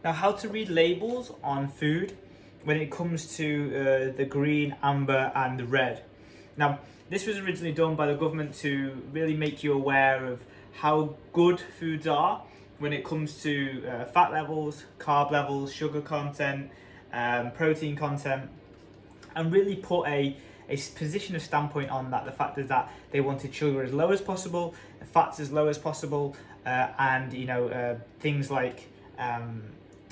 Now, how to read labels on food when it comes to the green, amber and the red. Now, this was originally done by the government to really make you aware of how good foods are when it comes to fat levels, carb levels, sugar content, protein content, and really put a position of standpoint on that. The fact is that they wanted sugar as low as possible, fats as low as possible, and things like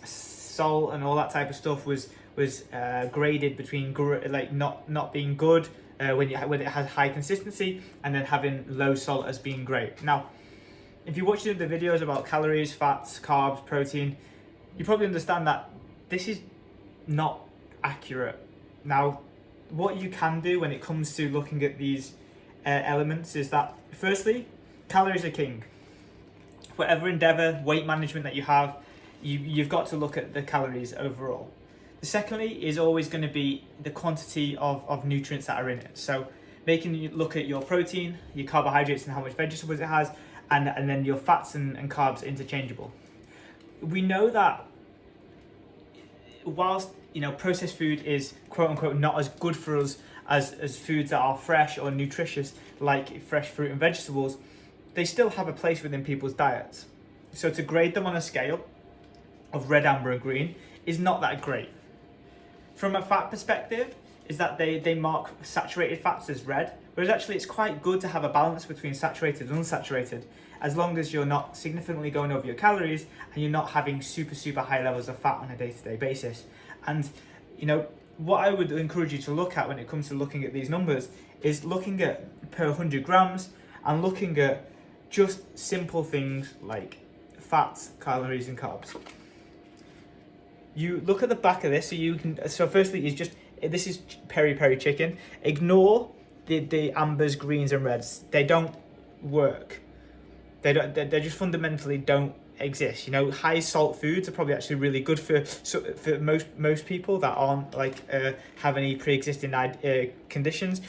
salt and all that type of stuff was graded between not being good when it has high consistency, and then having low salt as being great. Now, if you're watching the videos about calories, fats, carbs, protein, you probably understand that this is not accurate. Now, what you can do when it comes to looking at these elements is that, firstly, calories are king. Whatever endeavor, weight management that you have, you've got to look at the calories overall. The secondly is always going to be the quantity of nutrients that are in it. So making you look at your protein, your carbohydrates and how much vegetables it has, and then your fats and carbs interchangeable. We know that whilst processed food is quote unquote not as good for us as foods that are fresh or nutritious like fresh fruit and vegetables, they still have a place within people's diets. So to grade them on a scale of red, amber and green is not that great. From a fat perspective, is that they mark saturated fats as red, whereas actually it's quite good to have a balance between saturated and unsaturated, as long as you're not significantly going over your calories and you're not having super high levels of fat on a day-to-day basis. And what I would encourage you to look at when it comes to looking at these numbers is looking at per 100 grams and looking at just simple things like fats, calories and carbs. You look at the back of this, so firstly this is peri chicken. Ignore the ambers, greens and reds. They don't work. They just fundamentally don't exist. High salt foods are probably actually really good for most people that aren't have any pre-existing conditions.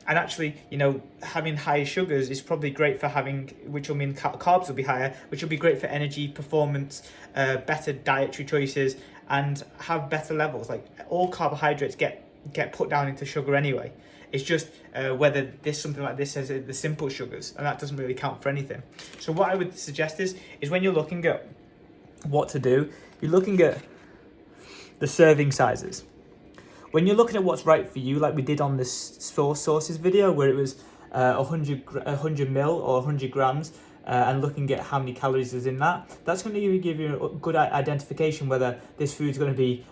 And actually, having high sugars is probably great for which will mean carbs will be higher, which will be great for energy, performance, better dietary choices, and have better levels. Like all carbohydrates get put down into sugar anyway. It's just whether something like this has the simple sugars, and that doesn't really count for anything. So what I would suggest is when you're looking at what to do, you're looking at the serving sizes. When you're looking at what's right for you, like we did on this sources video, where it was 100 mil or 100 grams, and looking at how many calories is in that, that's going to give you a good identification whether this food's going to be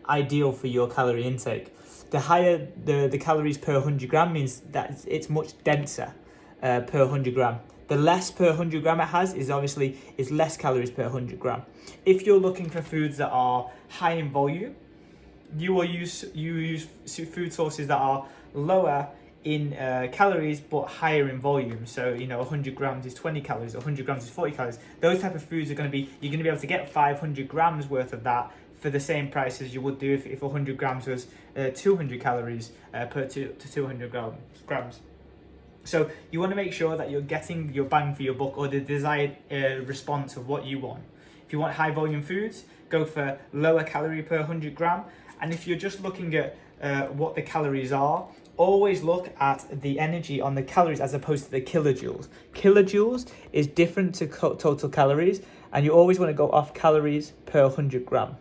ideal for your calorie intake. The higher the calories per 100 gram means that it's much denser per 100 gram. The less per 100 gram it has is less calories per 100 gram. If you're looking for foods that are high in volume, you use food sources that are lower in calories but higher in volume. So 100 grams is 20 calories, 100 grams is 40 calories. Those type of foods you're going to be able to get 500 grams worth of that for the same price as you would do if 100 grams was 200 calories per 200 grams. So you want to make sure that you're getting your bang for your buck, or the desired response of what you want. If you want high volume foods, go for lower calorie per 100 gram. And if you're just looking at what the calories are, always look at the energy on the calories as opposed to the kilojoules. Kilojoules is different to total calories, and you always want to go off calories per 100 gram.